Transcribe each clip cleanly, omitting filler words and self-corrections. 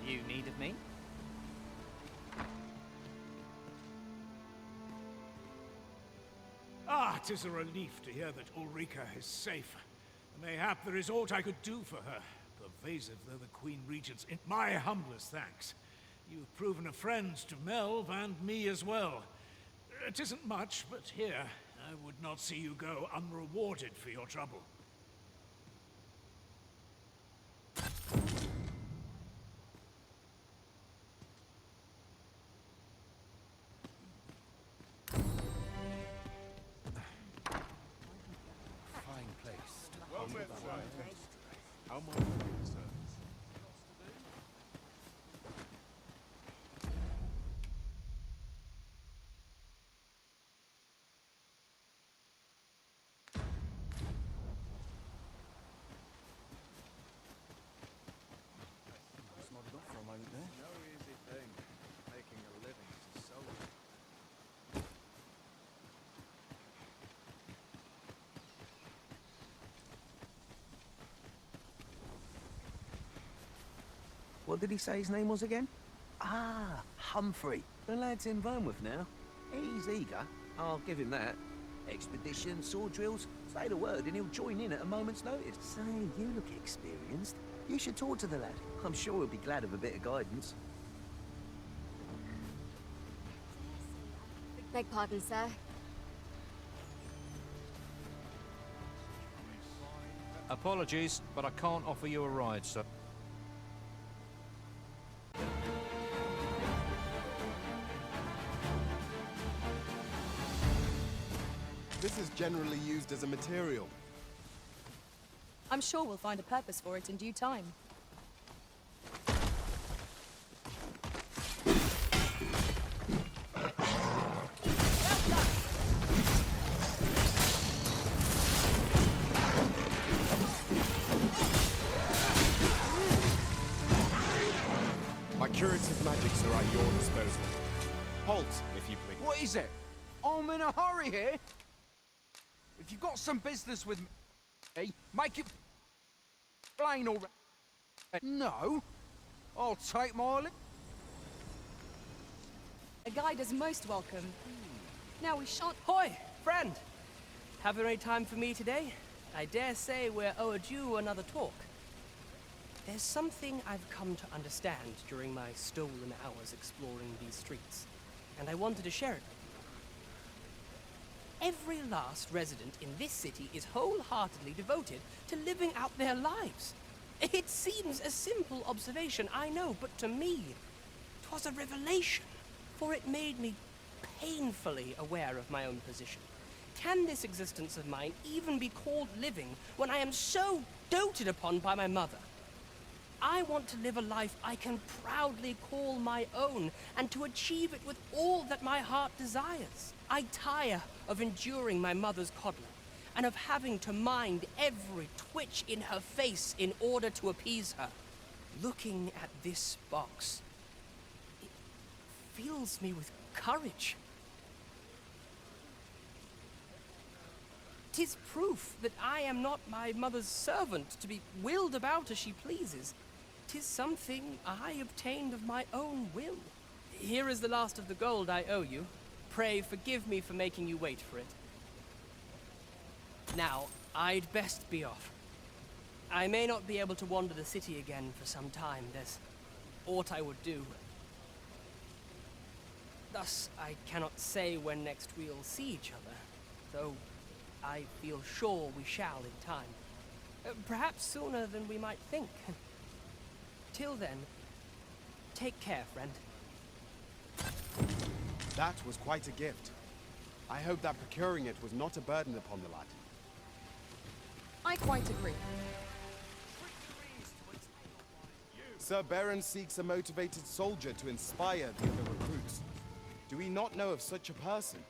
you need of me? Ah, 'tis a relief to hear that Ulrika is safe. Mayhap there is aught I could do for her, pervasive though the Queen Regent's in my humblest thanks. You've proven a friend to Melv and me as well. It isn't much, but here, I would not see you go unrewarded for your trouble. Fine place to hold the line. How might I be of service? Just nodded off for a moment there. No easy thing, making a living as a soldier. What did he say his name was again? Ah, Humphrey. The lad's in Vermouth now. He's eager, I'll give him that. Expedition, sword drills, say the word and he'll join in at a moment's notice. Say, you look experienced. You should talk to the lad. I'm sure he'll be glad of a bit of guidance. Beg pardon, sir. Apologies, but I can't offer you a ride, sir. This is generally used as a material. I'm sure we'll find a purpose for it in due time. My curative magics are at your disposal. Halt, if you please. What is it? I'm in a hurry here. If you've got some business with me, make it plain already. No, I'll take my A guide is most welcome. Now we shan't... Hoi, friend! Have you any time for me today? I dare say we're overdue another talk. There's something I've come to understand during my stolen hours exploring these streets, and I wanted to share it. Every last resident in this city is wholeheartedly devoted to living out their lives. It seems a simple observation, I know, but to me, 'twas a revelation, for it made me painfully aware of my own position. Can this existence of mine even be called living when I am so doted upon by my mother? I want to live a life I can proudly call my own, and to achieve it with all that my heart desires. I tire of enduring my mother's coddling, and of having to mind every twitch in her face in order to appease her. Looking at this box, it fills me with courage. 'Tis proof that I am not my mother's servant to be willed about as she pleases. 'Tis something I obtained of my own will. Here is the last of the gold I owe you. Pray forgive me for making you wait for it. Now, I'd best be off. I may not be able to wander the city again for some time. There's aught I would do. Thus, I cannot say when next we'll see each other, though I feel sure we shall in time. Perhaps sooner than we might think. Till then, take care, friend. That was quite a gift. I hope that procuring it was not a burden upon the lad. I quite agree. Sir Baron seeks a motivated soldier to inspire the other recruits. Do we not know of such a person?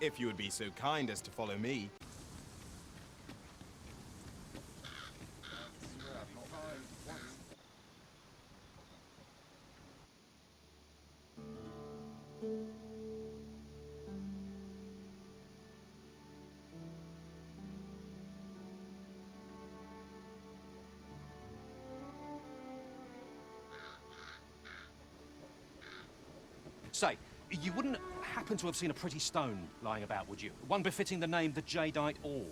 If you would be so kind as to follow me. Say, you wouldn't happen to have seen a pretty stone lying about, would you? One befitting the name the Jadeite Orb.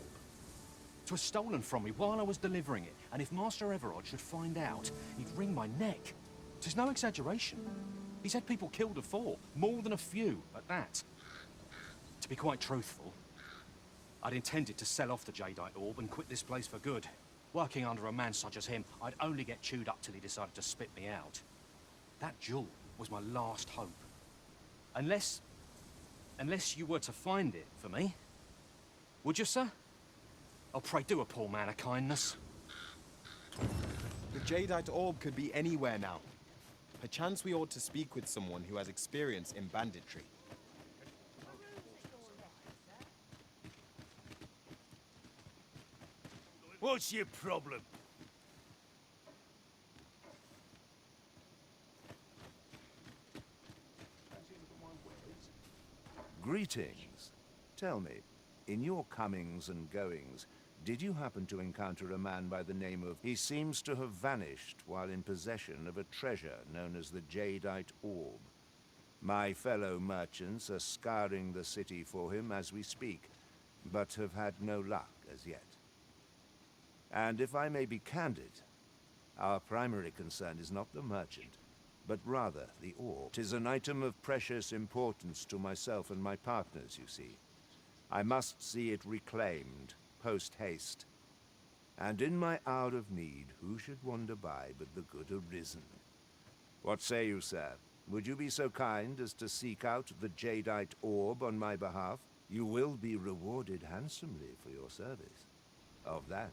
'Twas stolen from me while I was delivering it, and if Master Everard should find out, he'd wring my neck. 'Tis no exaggeration. He's had people killed afore, more than a few, at that. To be quite truthful, I'd intended to sell off the Jadeite Orb and quit this place for good. Working under a man such as him, I'd only get chewed up till he decided to spit me out. That jewel was my last hope. Unless you were to find it for me. Would you, sir? Oh, pray do a poor man a kindness. The Jadeite Orb could be anywhere now. Perchance we ought to speak with someone who has experience in banditry. What's your problem? Greetings. Tell me, in your comings and goings, did you happen to encounter a man by the name of... He seems to have vanished while in possession of a treasure known as the Jadeite Orb. My fellow merchants are scouring the city for him as we speak, but have had no luck as yet. And if I may be candid, our primary concern is not the merchant, but rather the orb. 'Tis an item of precious importance to myself and my partners, you see. I must see it reclaimed, post-haste. And in my hour of need, who should wander by but the good Arisen? What say you, sir? Would you be so kind as to seek out the Jadeite Orb on my behalf? You will be rewarded handsomely for your service. Of that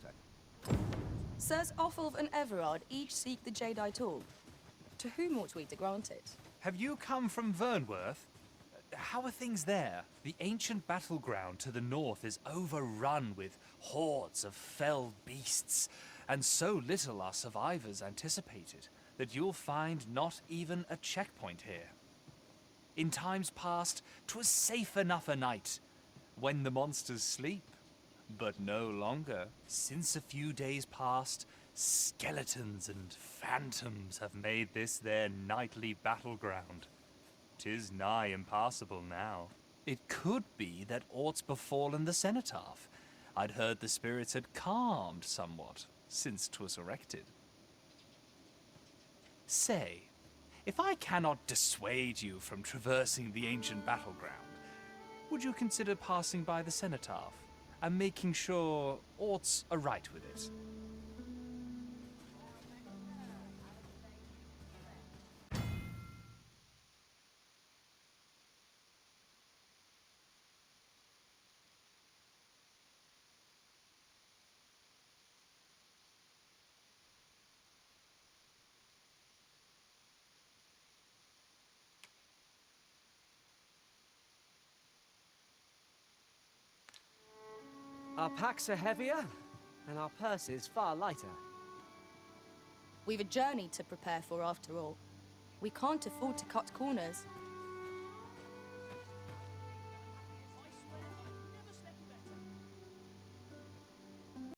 Sirs Offulf and Everard each seek the Jadeite Orb. To whom ought we to grant it? Have you come from Vernworth? How are things there? The ancient battleground to the north is overrun with hordes of fell beasts, and so little are survivors anticipated that you'll find not even a checkpoint here. In times past, 'twas safe enough a night, when the monsters sleep, but no longer. Since a few days past, skeletons and phantoms have made this their nightly battleground. 'Tis nigh impassable now. It could be that aught's befallen the cenotaph. I'd heard the spirits had calmed somewhat since 'twas erected. Say, if I cannot dissuade you from traversing the ancient battleground, would you consider passing by the cenotaph and making sure aught's aright with it? Our packs are heavier, and our purses far lighter. We've a journey to prepare for after all. We can't afford to cut corners.